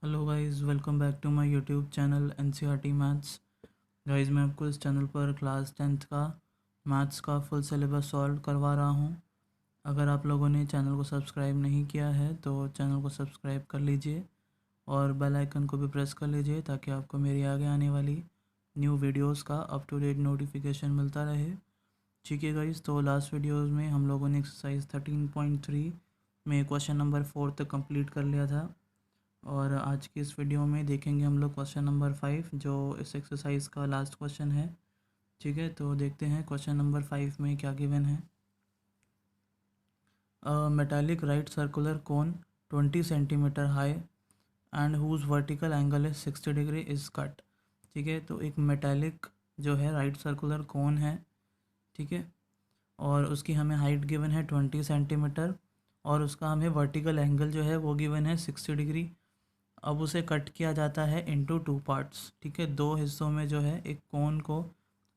Hello guys, welcome back to my YouTube channel NCERT maths. Guys, मैं आपको इस channel पर क्लास 10th का मैथ्स का फुल सिलेबस सॉल्व करवा रहा हूं। अगर आप लोगों ने चैनल को सब्सक्राइब नहीं किया है तो चैनल को सब्सक्राइब कर लीजिए और बेल आइकन को भी प्रेस कर लीजिए ताकि आपको मेरी आगे आने वाली न्यू वीडियोस का अप टू डेट नोटिफिकेशन मिलता रहे। ठीक है गाइस, तो लास्ट वीडियोस में हम लोगों ने एक्सरसाइज 13.3 में क्वेश्चन नंबर 4 तक कंप्लीट कर लिया था और आज की इस वीडियो में देखेंगे हम लोग क्वेश्चन नंबर 5 जो इस एक्सरसाइज का लास्ट क्वेश्चन है। ठीक है, तो देखते हैं क्वेश्चन नंबर 5 में क्या गिवन है। Metallic right circular cone 20 centimetre high and whose vertical angle is 60 degree is cut. ठीक है, तो एक मेटालिक जो है राइट सर्कुलर कोन है। ठीक है, और उसकी हमें हाइट गिवन है 20 सेंटीमीटर और उसका हमें वर्टिकल एंगल जो है वो गिवन है 60 डिग्री। अब उसे कट किया जाता है इनटू टू पार्ट्स। ठीक है, दो हिस्सों में जो है एक कोन को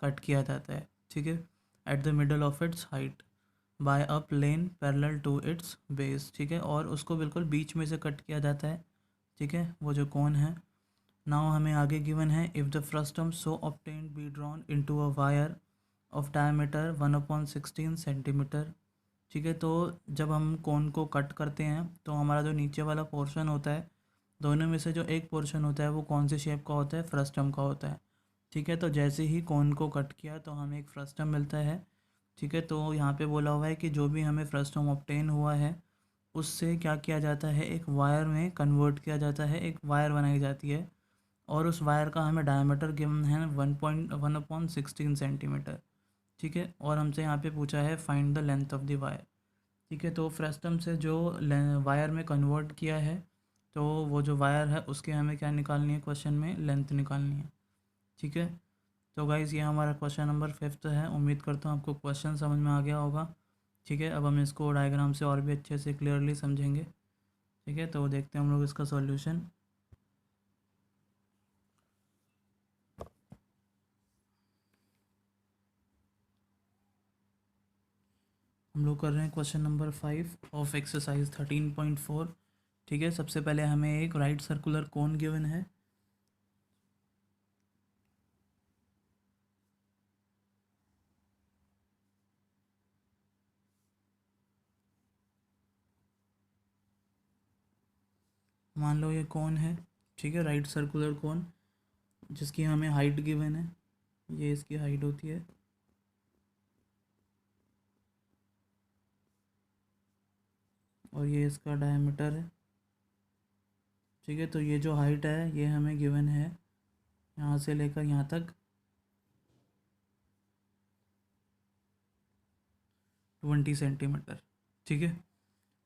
कट किया जाता है। ठीक है, at the middle of its height by a plane parallel to its base. ठीक है, और उसको बिल्कुल बीच में से कट किया जाता है। ठीक है, वो जो कोन है। नाउ हमें आगे गिवन है if the frustum so obtained be drawn into a wire of diameter 1/16 centimetre. ठीक है, तो जब हम कोन को कट करते हैं तो हमारा जो नीचे वाला पोर्शन होता है, दोनों में से जो एक पोर्शन होता है वो कौन से शेप का होता है, फ्रस्टम का होता है। ठीक है, तो जैसे ही कोन को कट किया तो हमें एक फ्रस्टम मिलता है। ठीक है, तो यहाँ पे बोला हुआ है कि जो भी हमें फ्रस्टम ऑब्टेन हुआ है उससे क्या किया जाता है, एक वायर में कन्वर्ट किया जाता है, एक वायर बनाई जाती है और उस वायर का हमें डायमीटर गिवन है 1/16 सेंटीमीटर। ठीक है, और हमसे यहाँ पे पूछा है find the length of the wire. ठीक है, तो फ्रस्टम से जो वायर में कन्वर्ट किया है तो वो जो वायर है उसके हमें क्या निकालनी है, क्वेश्चन में लेंथ निकालनी है। ठीक है, तो गाइज़ ये हमारा क्वेश्चन नंबर 5 है। उम्मीद करता हूँ आपको क्वेश्चन समझ में आ गया होगा। ठीक है, अब हम इसको डायग्राम से और भी अच्छे से क्लियरली समझेंगे। ठीक है, तो देखते हैं हम लोग इसका सॉल्यूशन। हम लोग कर रहे हैं क्वेश्चन नंबर 5 ऑफ एक्सरसाइज 13.4। ठीक है, सबसे पहले हमें एक राइट सर्कुलर कोन गिवन है। मान लो ये कोन है। ठीक है, राइट सर्कुलर कोन जिसकी हमें हाइट गिवन है, ये इसकी हाइट होती है। और ये इसका डायमीटर है। ठीक है, तो ये जो हाइट है ये हमें गिवन है यहाँ से लेकर यहाँ तक 20 सेंटीमीटर। ठीक है,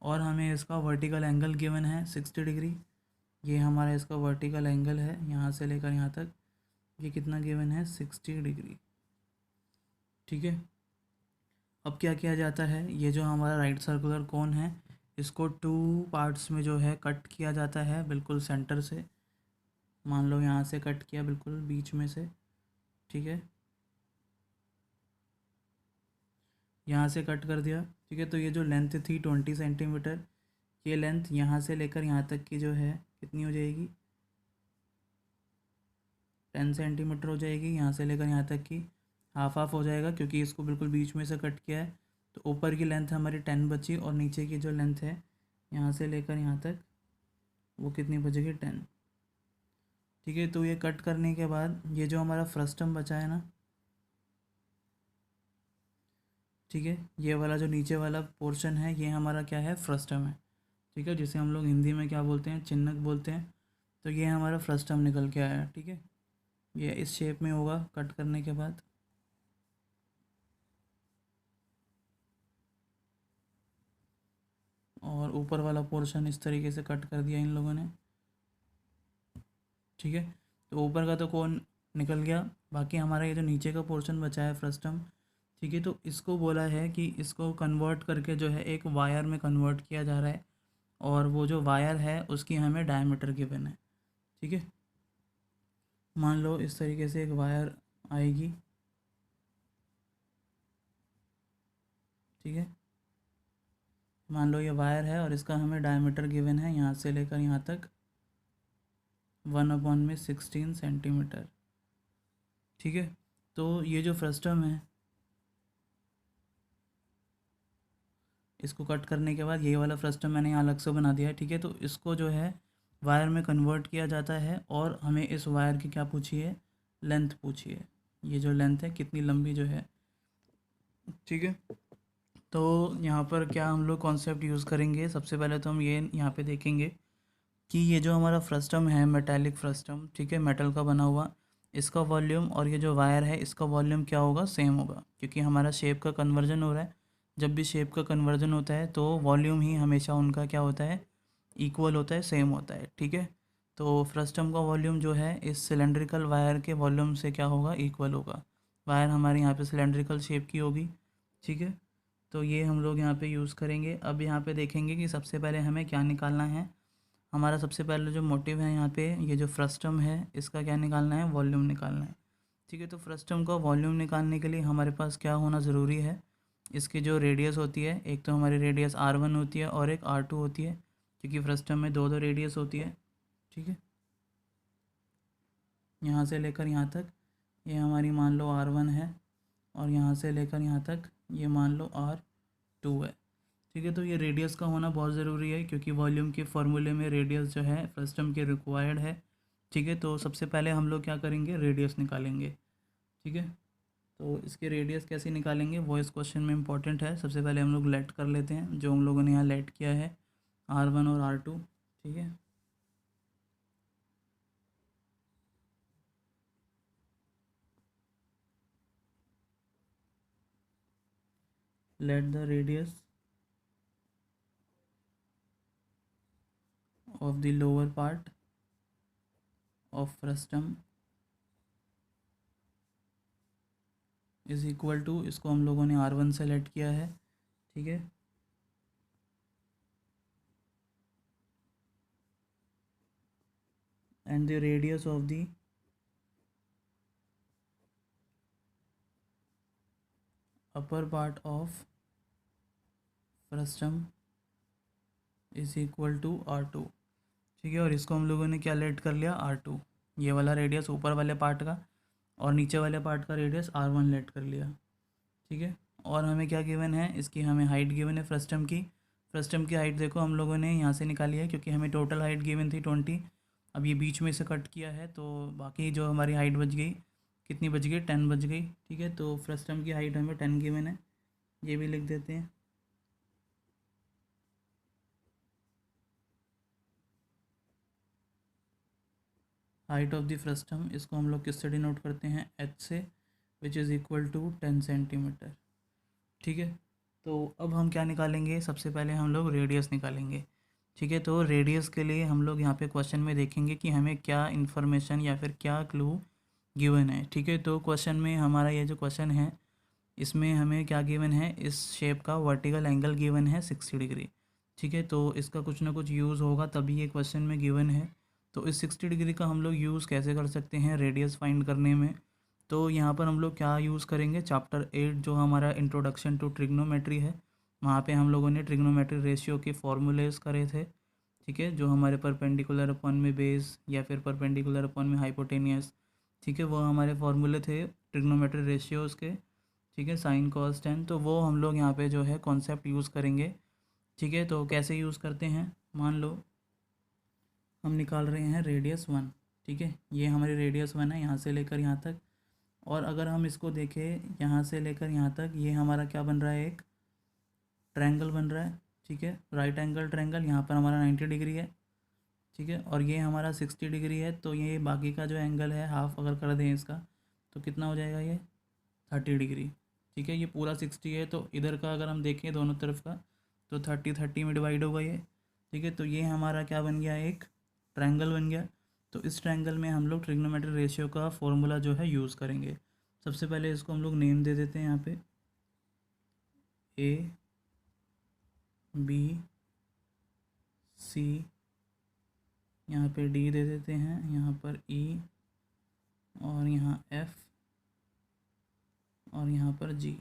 और हमें इसका वर्टिकल एंगल गिवन है 60 डिग्री। ये हमारा इसका वर्टिकल एंगल है यहाँ से लेकर यहाँ तक, ये कितना गिवन है, 60 डिग्री। ठीक है, अब क्या किया जाता है, ये जो हमारा राइट सर्कुलर कोन है इसको टू पार्ट्स में जो है कट किया जाता है, बिल्कुल सेंटर से। मान लो यहाँ से कट किया बिल्कुल बीच में से। ठीक है, यहाँ से कट कर दिया। ठीक है, तो ये जो लेंथ थी 20 सेंटीमीटर, ये लेंथ यहाँ से लेकर यहाँ तक की जो है कितनी हो जाएगी, 10 सेंटीमीटर हो जाएगी। यहाँ से लेकर यहाँ तक की हाफ हाफ हो जाएगा क्योंकि इसको बिल्कुल बीच में से कट किया है। तो ऊपर की लेंथ हमारी 10 बची और नीचे की जो लेंथ है यहाँ से लेकर यहाँ तक वो कितनी बचेगी, 10। ठीक है, तो ये कट करने के बाद ये जो हमारा फ्रस्टम बचा है ना, ठीक है, ये वाला जो नीचे वाला पोर्शन है ये हमारा क्या है, फ्रस्टम है। ठीक है, जिसे हम लोग हिंदी में क्या बोलते हैं, चिन्हक बोलते हैं। तो ये हमारा फ्रस्टम निकल के आया। ठीक है, ये इस शेप में होगा कट करने के बाद। और ऊपर वाला पोर्शन इस तरीके से कट कर दिया इन लोगों ने। ठीक है, तो ऊपर का तो कौन निकल गया, बाकी हमारा ये जो नीचे का पोर्शन बचा है फ्रस्टम। ठीक है, तो इसको बोला है कि इसको कन्वर्ट करके जो है एक वायर में कन्वर्ट किया जा रहा है और वो जो वायर है उसकी हमें डायमीटर गिवन है। ठीक है, मान लो इस तरीके से एक वायर आएगी। ठीक है, मान लो ये वायर है और इसका हमें डायमीटर गिवन है यहाँ से लेकर यहाँ तक 1/16 सेंटीमीटर। ठीक है, तो ये जो फ्रस्टम है इसको कट करने के बाद ये वाला फ्रस्टम मैंने यहाँ अलग से बना दिया है। ठीक है, तो इसको जो है वायर में कन्वर्ट किया जाता है और हमें इस वायर की क्या पूछी है, लेंथ पूछी है। ये जो लेंथ है कितनी लंबी जो है। ठीक है, तो यहाँ पर क्या हम लोग कॉन्सेप्ट यूज़ करेंगे, सबसे पहले तो हम ये यहाँ पे देखेंगे कि ये जो हमारा फ्रस्टम है मेटालिक फ्रस्टम, ठीक है, मेटल का बना हुआ, इसका वॉल्यूम और ये जो वायर है इसका वॉल्यूम क्या होगा, सेम होगा, क्योंकि हमारा शेप का कन्वर्जन हो रहा है। जब भी शेप का कन्वर्जन होता है तो वॉल्यूम ही हमेशा उनका क्या होता है, इक्वल होता है, सेम होता है। ठीक है, तो फ्रस्टम का वॉल्यूम जो है इस सिलेंड्रिकल वायर के वॉल्यूम से क्या होगा, इक्वल होगा। वायर हमारे यहाँ पे सिलेंड्रिकल शेप की होगी। ठीक है, तो ये हम लोग यहाँ पे यूज़ करेंगे। अब यहाँ पे देखेंगे कि सबसे पहले हमें क्या निकालना है। हमारा सबसे पहले जो मोटिव है यहाँ पे, ये जो फ्रस्टम है इसका क्या निकालना है, वॉल्यूम निकालना है। ठीक है, तो फ्रस्टम का वॉल्यूम निकालने के लिए हमारे पास क्या होना ज़रूरी है, इसकी जो रेडियस होती है, एक तो हमारी रेडियस R1 होती है और एक R2 होती है, क्योंकि फ्रस्टम में दो दो रेडियस होती है। ठीक है, यहाँ से लेकर यहाँ तक ये हमारी मान लो R1 है और यहाँ से लेकर यहाँ तक ये मान लो R2 है। ठीक है, तो ये रेडियस का होना बहुत ज़रूरी है क्योंकि वॉल्यूम के फॉर्मूले में रेडियस जो है फ्रस्टम के रिक्वायर्ड है। ठीक है, तो सबसे पहले हम लोग क्या करेंगे, रेडियस निकालेंगे। ठीक है, तो इसके रेडियस कैसे निकालेंगे वो इस क्वेश्चन में इंपॉर्टेंट है। सबसे पहले हम लोग लेट कर लेते हैं, जो हम लोगों ने यहाँ लेट किया है R1 और R2। ठीक है, let the radius of the lower part of frustum is equal to, इसको हम लोगों ने R1 से लेट किया है। ठीक है, and the radius of the upper part of frustum is equal to R2। ठीक है, और इसको हम लोगों ने क्या लेट कर लिया, R2, ये वाला रेडियस ऊपर वाले पार्ट का, और नीचे वाले पार्ट का रेडियस R1 लेट कर लिया। ठीक है, और हमें क्या गिवन है, इसकी हमें हाइट गिवन है फ्रस्टम की। फ्रस्टम की हाइट देखो हम लोगों ने यहाँ से निकाली है, क्योंकि हमें टोटल हाइट गिवन थी 20। अब ये बीच में से कट किया है तो बाकी जो हमारी हाइट बच गई, कितनी बच गई, 10 बच गई। ठीक है, तो फ्रस्टम की हाइट हमें 10 गिवन है, ये भी लिख देते हैं। हाइट ऑफ द फ्रस्टम, इसको हम लोग किससे डिनोट करते हैं, H से, which is equal to 10 centimetre. ठीक है, तो अब हम क्या निकालेंगे, सबसे पहले हम लोग रेडियस निकालेंगे। ठीक है, तो रेडियस के लिए हम लोग यहाँ पे क्वेश्चन में देखेंगे कि हमें क्या इन्फॉर्मेशन या फिर क्या क्लू गिवन है। ठीक है, तो क्वेश्चन में हमारा ये जो क्वेश्चन है इसमें हमें क्या गिवन है, इस शेप का वर्टिकल एंगल गिवन है 60 डिग्री। ठीक है, तो इसका कुछ ना कुछ यूज़ होगा तभी ये क्वेश्चन में गिवन है। तो इस 60 डिग्री का हम लोग यूज़ कैसे कर सकते हैं रेडियस फाइंड करने में, तो यहाँ पर हम लोग क्या यूज़ करेंगे, चैप्टर 8 जो हमारा इंट्रोडक्शन टू ट्रिग्नोमेट्री है, वहाँ पे हम लोगों ने ट्रिग्नोमेट्री रेशियो के फॉर्मूलेस करे थे। ठीक है, जो हमारे परपेंडिकुलर अपॉन में बेस या फिर परपेंडिकुलर अपॉन में हाइपोटेनियस, ठीक है, वो हमारे फॉर्मूले थे ट्रिग्नोमेट्री रेशियोज़ के। ठीक है, साइन कॉस टेन, तो वो हम लोग यहाँ पे जो है कॉन्सेप्ट यूज़ करेंगे। ठीक है, तो कैसे यूज़ करते हैं, मान लो हम निकाल रहे हैं रेडियस 1। ठीक है, ये हमारी रेडियस 1 है यहाँ से लेकर यहाँ तक, और अगर हम इसको देखें यहाँ से लेकर यहाँ तक, ये हमारा क्या बन रहा है, एक ट्रायंगल बन रहा है। ठीक है, राइट एंगल ट्रायंगल, यहाँ पर हमारा 90 डिग्री है। ठीक है, और ये हमारा 60 डिग्री है, तो ये बाकी का जो एंगल है हाफ अगर कर दें इसका तो कितना हो जाएगा, ये 30 डिग्री। ठीक है, ये पूरा 60 है, तो इधर का अगर हम देखें दोनों तरफ का तो 30 में डिवाइड होगा ये। ठीक है, तो ये हमारा क्या बन गया, एक ट्रायंगल बन गया। तो इस ट्रायंगल में हम लोग ट्रिग्नोमेट्री रेशियो का फॉर्मूला जो है यूज़ करेंगे। सबसे पहले इसको हम लोग नेम दे देते हैं यहाँ पे, A B C, यहाँ पे D दे देते हैं, यहाँ पर E, और यहाँ F, और यहाँ पर G।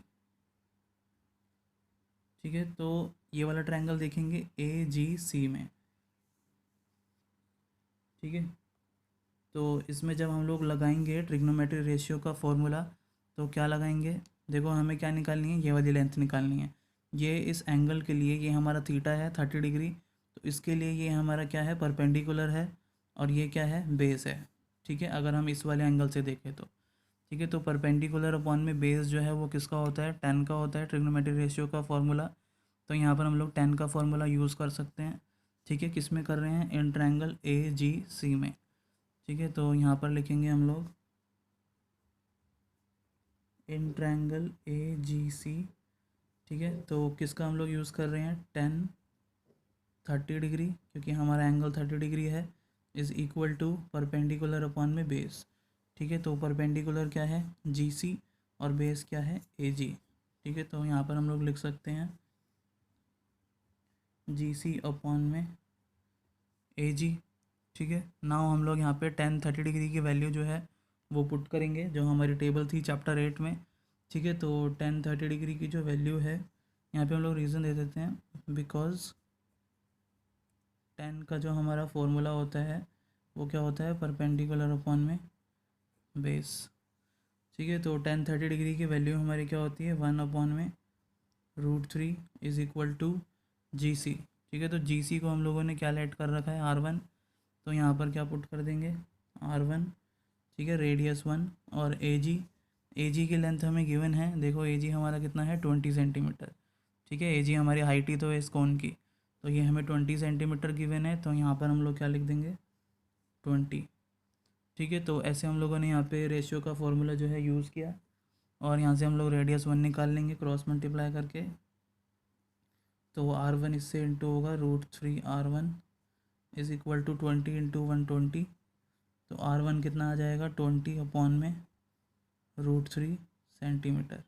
ठीक है, तो ये वाला ट्रायंगल देखेंगे AGC में। ठीक है, तो इसमें जब हम लोग लगाएंगे ट्रिग्नोमेट्रिक रेशियो का फॉर्मूला, तो क्या लगाएंगे, देखो हमें क्या निकालनी है, ये वाली लेंथ निकालनी है। ये इस एंगल के लिए ये हमारा थीटा है 30 डिग्री, तो इसके लिए ये हमारा क्या है, परपेंडिकुलर है, और ये क्या है, बेस है। ठीक है, अगर हम इस वाले एंगल से देखें तो ठीक है। तो परपेंडिकुलर अपॉन में बेस जो है वो किसका होता है, 10 का होता है, ट्रिग्नोमेट्रिक रेशियो का फॉर्मूला। तो यहाँ पर हम लोग 10 का फॉर्मूला यूज़ कर सकते हैं। ठीक है, किस में कर रहे हैं, इन ट्रायंगल AGC में। ठीक है, तो यहाँ पर लिखेंगे हम लोग इन ट्रायंगल AGC। ठीक है, तो किसका हम लोग यूज़ कर रहे हैं, 30 डिग्री, क्योंकि हमारा एंगल 30 डिग्री है, is equal to perpendicular upon में बेस। ठीक है, तो परपेंडिकुलर क्या है, GC, और बेस क्या है, AG। ठीक है, तो यहाँ पर हम लोग लिख सकते हैं GC अपॉन में AG। ठीक है, नाउ हम लोग यहाँ पे 30 डिग्री की वैल्यू जो है वो पुट करेंगे, जो हमारी टेबल थी चैप्टर 8 में। ठीक है, तो 30 डिग्री की जो वैल्यू है, यहाँ पे हम लोग रीज़न दे देते हैं, बिकॉज 10 का जो हमारा फॉर्मूला होता है वो क्या होता है, परपेंडिकुलर अपॉन में बेस। ठीक है, तो 30 डिग्री की वैल्यू हमारी क्या होती है, 1 अपॉन में √3 इज़ इक्वल टू GC। ठीक है, तो GC को हम लोगों ने क्या लेट कर रखा है, R1, तो यहाँ पर क्या पुट कर देंगे, R1। ठीक है, रेडियस 1, और AG की लेंथ हमें गिवन है, देखो AG हमारा कितना है, 20 सेंटीमीटर। ठीक है, AG हमारी हाइट ही तो है इस कोन की, तो ये हमें 20 सेंटीमीटर गिवन है, तो यहाँ पर हम लोग क्या लिख देंगे, 20। ठीक है, तो ऐसे हम लोगों ने यहाँ पे रेशियो का फॉर्मूला जो है यूज़ किया, और यहाँ से हम लोग रेडियस 1 निकाल लेंगे क्रॉस मल्टीप्लाई करके। तो R1 इससे इंटू होगा √3R1 is equal to 20 into 120। तो R1 कितना आ जाएगा, 20 अपॉन में √3 सेंटीमीटर।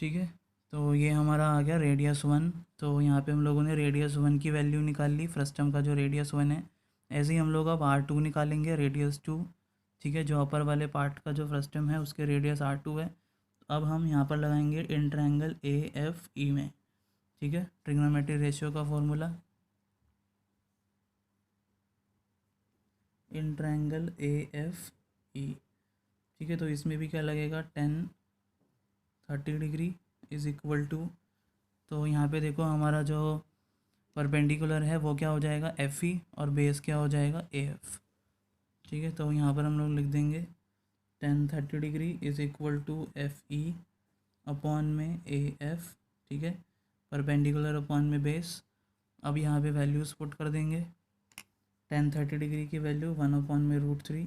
ठीक है, तो ये हमारा आ गया रेडियस 1। तो यहाँ पे हम लोगों ने रेडियस 1 की वैल्यू निकाल ली, फ्रस्टम का जो रेडियस 1 है। ऐसे ही हम लोग अब R2 निकालेंगे, रेडियस 2। ठीक है, जो अपर वाले पार्ट का जो फ्रस्टम है उसके रेडियस R2 है। अब हम यहाँ पर लगाएंगे इन ट्रायंगल AFE में। ठीक है, ट्रिग्नोमेट्रिक रेशियो का फॉर्मूला, इन ट्रायंगल AFE। ठीक है, तो इसमें भी क्या लगेगा, 30 डिग्री इज़ इक्वल टू, तो यहाँ पे देखो हमारा जो परपेंडिकुलर है वो क्या हो जाएगा, FE, और बेस क्या हो जाएगा, AF। ठीक है, तो यहाँ पर हम लोग लिख देंगे 30 degree is equal to FE upon में AF। ठीक है, परपेंडिकुलर अपॉन में बेस। अब यहाँ पे वैल्यूज़ पुट कर देंगे, 30 डिग्री की वैल्यू 1 अपॉन में √3,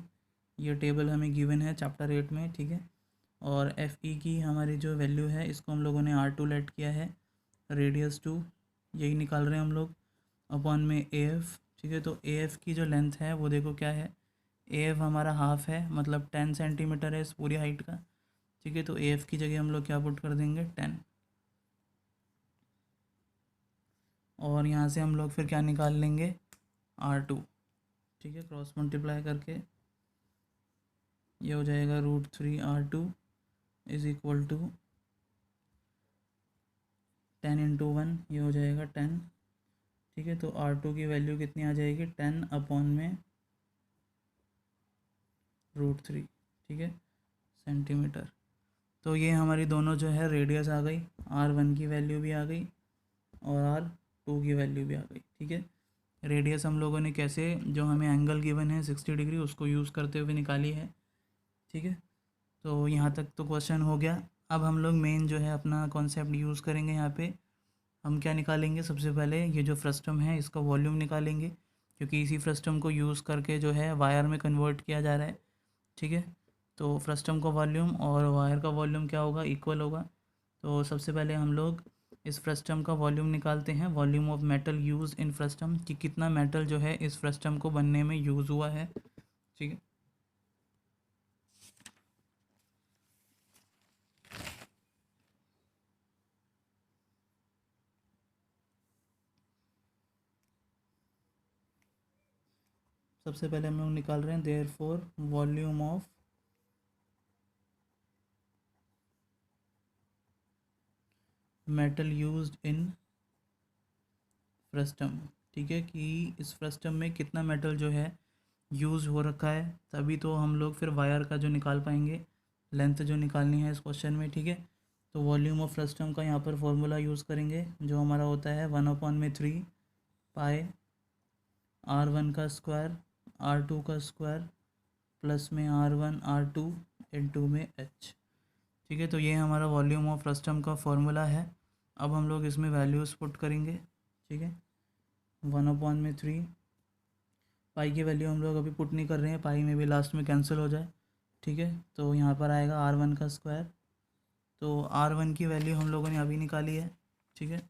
ये टेबल हमें गिवन है चैप्टर 8 में। ठीक है, और FE की हमारी जो वैल्यू है इसको हम लोगों ने R2 लेट किया है, रेडियस 2, यही निकाल रहे हैं हम लोग, अपॉन में AF। ठीक है, तो AF की जो लेंथ है वो देखो क्या है, AF हमारा हाफ है, मतलब 10 सेंटीमीटर है इस पूरी हाइट का। ठीक है, तो AF की जगह हम लोग क्या पुट कर देंगे, 10। और यहाँ से हम लोग फिर क्या निकाल लेंगे, R2। ठीक है, क्रॉस मल्टीप्लाई करके ये हो जाएगा √3R2 is equal to 10 into 1, ये हो जाएगा 10। ठीक है, तो R2 की वैल्यू कितनी आ जाएगी, 10 अपॉन में √3। ठीक है, सेंटीमीटर। तो ये हमारी दोनों जो है रेडियस आ गई, R1 की वैल्यू भी आ गई और R2 की वैल्यू भी आ गई। ठीक है, रेडियस हम लोगों ने कैसे, जो हमें एंगल गिवन है 60 डिग्री, उसको यूज़ करते हुए निकाली है। ठीक है, तो यहाँ तक तो क्वेश्चन हो गया। अब हम लोग मेन जो है अपना कॉन्सेप्ट यूज़ करेंगे। यहाँ पे हम क्या निकालेंगे, सबसे पहले ये जो फ्रस्टम है इसका वॉल्यूम निकालेंगे, क्योंकि इसी फ्रस्टम को यूज़ करके जो है वायर में कन्वर्ट किया जा रहा है। ठीक है, तो फ्रस्टम का वॉल्यूम और वायर का वॉल्यूम क्या होगा, इक्वल होगा। तो सबसे पहले हम लोग इस फ्रस्टम का वॉल्यूम निकालते हैं, volume of metal use in frustum, कि कितना मेटल जो है इस फ्रस्टम को बनने में यूज़ हुआ है। ठीक है, सबसे पहले हम लोग निकाल रहे हैं therefore volume of metal used in frustum. ठीक है, कि इस फ्रस्टम में कितना मेटल जो है यूज़ हो रखा है, तभी तो हम लोग फिर वायर का जो निकाल पाएंगे, लेंथ जो निकालनी है इस क्वेश्चन में, ठीक है। तो वॉल्यूम ऑफ फ्रस्टम का यहाँ पर फॉर्मूला यूज़ करेंगे, जो हमारा होता है 1/3 पाई R1 का स्क्वायर R2 का स्क्वायर प्लस में R1 R2 इंटू में H, ठीक है। तो ये हमारा वॉल्यूम ऑफ फ्रस्टम का फॉर्मूला है। अब हम लोग इसमें वैल्यूज़ पुट करेंगे, ठीक है। 1/3 पाई की वैल्यू हम लोग अभी पुट नहीं कर रहे हैं, पाई में भी लास्ट में कैंसिल हो जाए, ठीक है। तो यहाँ पर आएगा R1 का स्क्वायर, तो R1 की वैल्यू हम लोगों ने अभी निकाली है, ठीक है।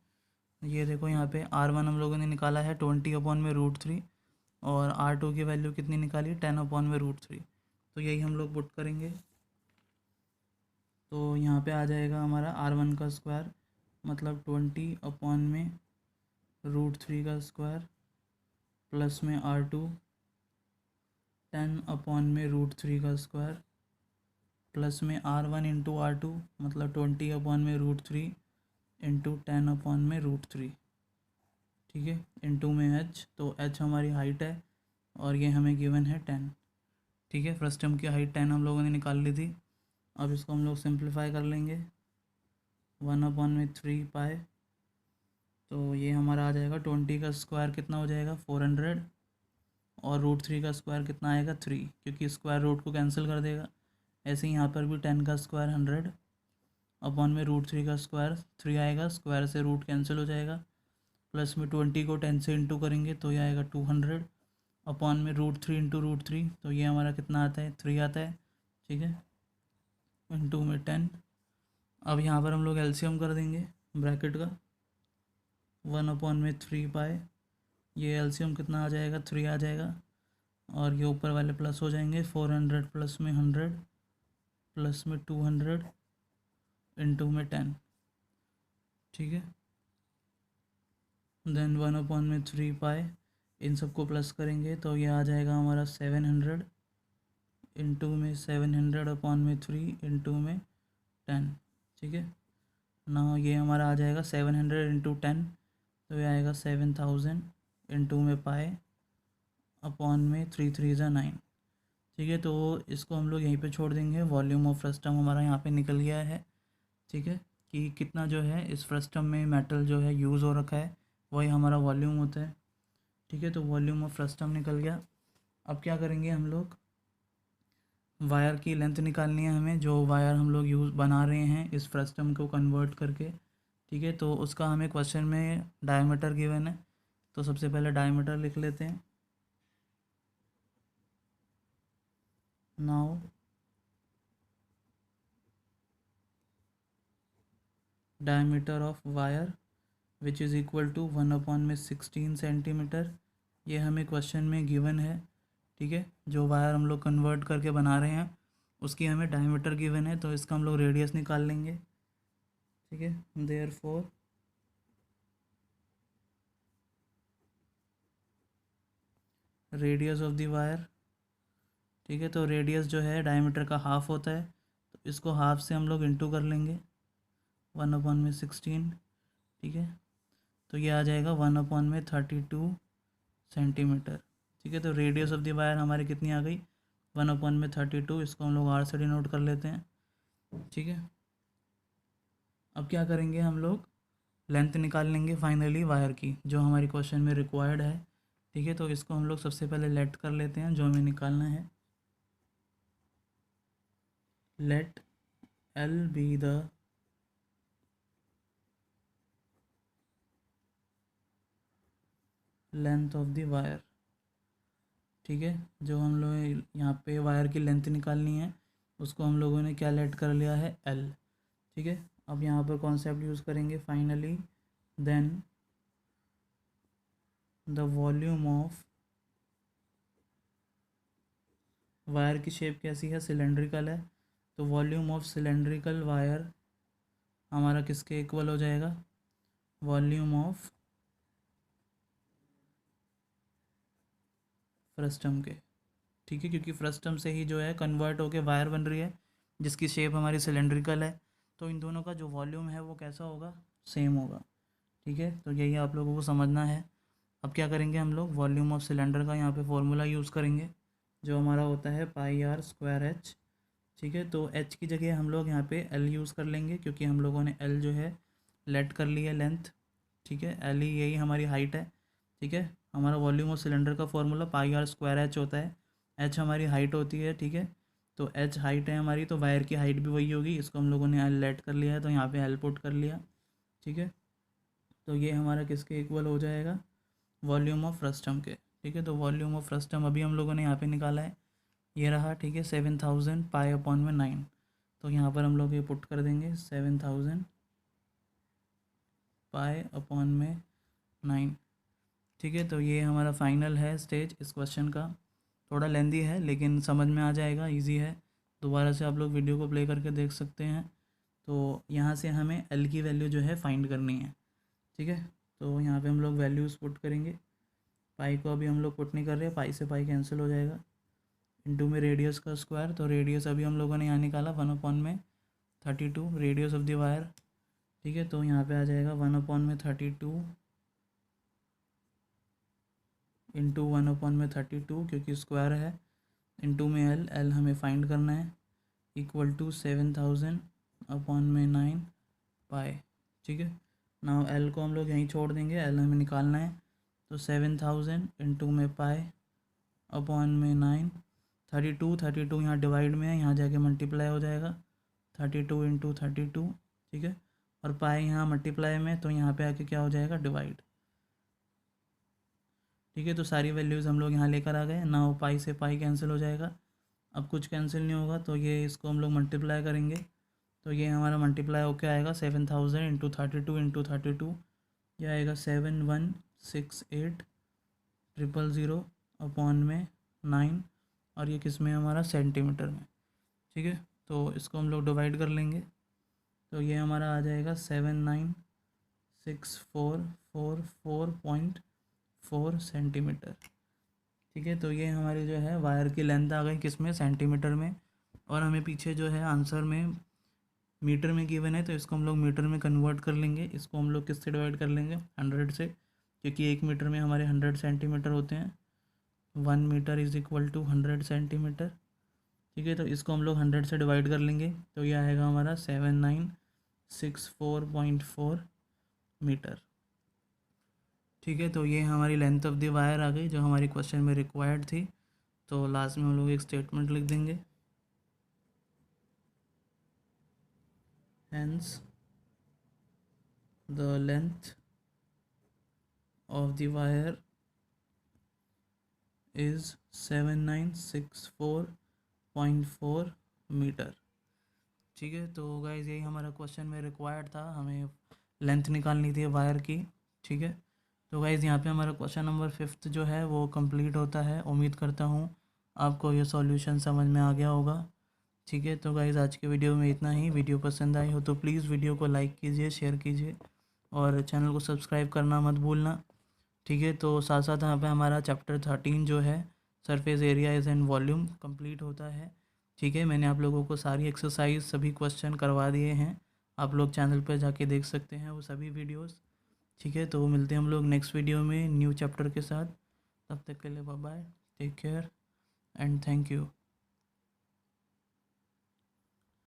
ये देखो यहाँ पे R1 हम लोगों ने निकाला है 20/√3 और R2 की वैल्यू कितनी निकाली, 10/√3। तो यही हम लोग पुट करेंगे। तो यहाँ पे आ जाएगा हमारा R1 का स्क्वायर मतलब 20/√3 का स्क्वायर प्लस में R2 10/√3 का स्क्वायर प्लस में R1 इंटू R2 मतलब 20/√3 इंटू 10/√3, ठीक है, इंटू में H। तो H हमारी हाइट है और ये हमें गिवन है 10, ठीक है। फ्रस्टम की हाइट 10 हम लोगों ने निकाल ली थी। अब इसको हम लोग सिंप्लीफाई कर लेंगे, 1/3 पाई, तो ये हमारा आ जाएगा 20 का स्क्वायर कितना हो जाएगा 400 और √3 का स्क्वायर कितना आएगा 3, क्योंकि स्क्वायर रूट को कैंसिल कर देगा। ऐसे ही यहाँ पर भी 10 का स्क्वायर 100/√3 का स्क्वायर 3 आएगा, स्क्वायर से रूट कैंसिल हो जाएगा, प्लस में 20 को 10 से इंटू करेंगे तो ये आएगा 200/√3 इंटू √3, तो ये हमारा कितना आता है 3 आता है, ठीक है, इंटू में 10। अब यहाँ पर हम लोग एलसीएम कर देंगे ब्रैकेट का, 1/3 पाई, ये एलसीएम कितना आ जाएगा 3 आ जाएगा और ये ऊपर वाले प्लस हो जाएंगे, 400 प्लस में 100 प्लस में 200 इंटू में 10, ठीक है। देन 1/3 पाई, इन सबको प्लस करेंगे तो ये आ जाएगा हमारा 700 इंटू में 700/3 इंटू में 10, ठीक है ना। ये हमारा आ जाएगा 700 इंटू 10, तो ये आएगा 7000 इंटू में पाई अपॉन में 3 3 ज़ा 9, ठीक है। तो इसको हम लोग यहीं पे छोड़ देंगे। वॉल्यूम ऑफ फ्रस्टम हमारा यहाँ पे निकल गया है, ठीक है, कि कितना जो है इस फ्रस्टम में मेटल जो है यूज़ हो रखा है, वही हमारा वॉल्यूम होता है, ठीक है। तो वॉल्यूम ऑफ फ्रस्टम निकल गया। अब क्या करेंगे हम लोग, वायर की लेंथ निकालनी है हमें, जो वायर हम लोग यूज़ बना रहे हैं इस फ्रस्टम को कन्वर्ट करके, ठीक है। तो उसका हमें क्वेश्चन में डायमीटर गिवन है, तो सबसे पहले डायमीटर लिख लेते हैं। Now diameter of wire which is equal to 1/16 centimetre, ये हमें क्वेश्चन में गिवन है, ठीक है। जो वायर हम लोग कन्वर्ट करके बना रहे हैं उसकी हमें डायमीटर गिवन है, तो इसका हम लोग रेडियस निकाल लेंगे, ठीक है। Therefore radius of the wire, ठीक है, तो रेडियस जो है डायमीटर का हाफ होता है, तो इसको हाफ से हम लोग इंटू कर लेंगे 1/16, ठीक है। तो ये आ जाएगा 1/32 सेंटीमीटर, ठीक है। तो रेडियस ऑफ द वायर हमारी कितनी आ गई 1/32, इसको हम लोग आर से डिनोट कर लेते हैं, ठीक है। अब क्या करेंगे हम लोग, लेंथ निकाल लेंगे फाइनली वायर की, जो हमारी क्वेश्चन में रिक्वायर्ड है, ठीक है। तो इसको हम लोग सबसे पहले लेट कर लेते हैं, जो हमें निकालना है। Let L be the length of the wire, ठीक है। जो हम लोग यहाँ पे वायर की लेंथ निकालनी है उसको हम लोगों ने क्या लेट कर लिया है एल, ठीक है। अब यहाँ पर कॉन्सेप्ट यूज़ करेंगे finally, then the volume of wire की शेप कैसी है, सिलेंड्रिकल है, तो वॉल्यूम ऑफ सिलेंड्रिकल वायर हमारा किसके इक्वल हो जाएगा, वॉल्यूम ऑफ फ्रस्टम के, ठीक है, क्योंकि फ्रस्टम से ही जो है कन्वर्ट होके वायर बन रही है जिसकी शेप हमारी सिलेंड्रिकल है, तो इन दोनों का जो वॉल्यूम है वो कैसा होगा, सेम होगा, ठीक है। तो यही आप लोगों को समझना है। अब क्या करेंगे हम लोग, वॉल्यूम ऑफ सिलेंडर का यहाँ पे फॉर्मूला यूज़ करेंगे, जो हमारा होता है पाई आर स्क्वायर एच। ठीक है, तो एच की जगह हम लोग यहाँ पे एल यूज़ कर लेंगे, क्योंकि हम लोगों ने एल जो है लेट कर ली है लेंथ। ठीक है, एल ही यही हमारी हाइट है। ठीक है, हमारा वॉल्यूम ऑफ सिलेंडर का formula pi r square h होता है। एच हमारी हाइट होती है। ठीक है, तो एच हाइट है हमारी, तो वायर की हाइट भी वही होगी। इसको हम लोगों ने एल लेट कर लिया है, तो यहाँ पे एल पुट कर लिया। ठीक है, तो ये हमारा किसके इक्वल हो जाएगा, वॉल्यूम ऑफ फ्रस्टम के। ठीक है, तो वॉल्यूम ऑफ फ्रस्टम अभी हम लोगों ने यहाँ पे निकाला है, ये रहा। ठीक है, 7000 पाई अपॉन में 9। तो यहाँ पर हम लोग ये पुट कर देंगे 7000 पाई अपॉन में 9। ठीक है, तो ये हमारा फाइनल है स्टेज इस क्वेश्चन का। थोड़ा लेंदी है लेकिन समझ में आ जाएगा, इजी है। दोबारा से आप लोग वीडियो को प्ले करके देख सकते हैं। तो यहाँ से हमें एल की वैल्यू जो है फाइंड करनी है। ठीक है, तो यहाँ पे हम लोग वैल्यूज़ पुट करेंगे। पाई को अभी हम लोग पुट नहीं कर रहे, पाई से पाई कैंसिल हो जाएगा। इनटू में रेडियस का स्क्वायर, तो रेडियस अभी हम लोगों ने यहाँ निकाला 1/32 रेडियस ऑफ द वायर। ठीक है, तो यहाँ पे आ जाएगा 1/32 इंटू 1/32, क्योंकि स्क्वायर है। इंटू में एल, एल हमें फाइंड करना है, इक्वल टू 7000/9 पाई। ठीक है, नाउ एल को हम लोग यहीं छोड़ देंगे, एल हमें निकालना है। तो 7000 इंटू में पाई अपॉन में 9। 32 यहाँ डिवाइड में है, यहाँ जाके मल्टीप्लाई हो जाएगा 32 इंटू 32। ठीक है, और पाई यहाँ मल्टीप्लाई में, तो यहाँ पे आके क्या हो जाएगा, डिवाइड। ठीक है, तो सारी वैल्यूज़ हम लोग यहाँ लेकर आ गए ना। पाई से पाई कैंसिल हो जाएगा, अब कुछ कैंसिल नहीं होगा, तो ये इसको हम लोग मल्टीप्लाई करेंगे। तो ये हमारा मल्टीप्लाई होकर आएगा 7000 इंटू 32 ये आएगा 7168,000 अपॉन में 9। और ये किस में हमारा सेंटीमीटर में। ठीक है, तो इसको हम लोग डिवाइड कर लेंगे, तो ये हमारा आ जाएगा 796444.4 सेंटीमीटर। ठीक है, तो ये हमारी जो है वायर की लेंथ आ गई किस में, सेंटीमीटर में। और हमें पीछे जो है आंसर में मीटर में गिवन है, तो इसको हम लोग मीटर में कन्वर्ट कर लेंगे। इसको हम लोग किससे डिवाइड कर लेंगे, 100 से, क्योंकि 1 मीटर में हमारे 100 सेंटीमीटर होते हैं। 1 metre is equal to 100 centimetre. ठीक है, तो इसको हम लोग 100 से डिवाइड कर लेंगे, तो ये आएगा हमारा 7964.4 मीटर। ठीक है, तो ये हमारी लेंथ ऑफ द वायर आ गई, जो हमारी क्वेश्चन में रिक्वायर्ड थी। तो लास्ट में हम लोग एक स्टेटमेंट लिख देंगे, hence the length of the wire is 7964.4 metre. ठीक है, तो गाइज यही हमारा क्वेश्चन में रिक्वायर्ड था, हमें लेंथ निकालनी थी वायर की। ठीक है, तो गाइज यहाँ पे हमारा क्वेश्चन नंबर 5 जो है वो कंप्लीट होता है। उम्मीद करता हूँ आपको ये सॉल्यूशन समझ में आ गया होगा। ठीक है, तो गाइज़ आज के वीडियो में इतना ही। वीडियो पसंद आई हो तो प्लीज़ वीडियो को लाइक कीजिए, शेयर कीजिए और चैनल को सब्सक्राइब करना मत भूलना। ठीक है, तो साथ साथ यहाँ पे हमारा चैप्टर 13 जो है surface areas and volume complete होता है। ठीक है, मैंने आप लोगों को सारी एक्सरसाइज सभी क्वेश्चन करवा दिए हैं, आप लोग चैनल पर जाके देख सकते हैं वो सभी वीडियोज़। ठीक है, तो मिलते हैं हम लोग नेक्स्ट वीडियो में न्यू चैप्टर के साथ। तब तक के लिए bye bye, take care and thank you.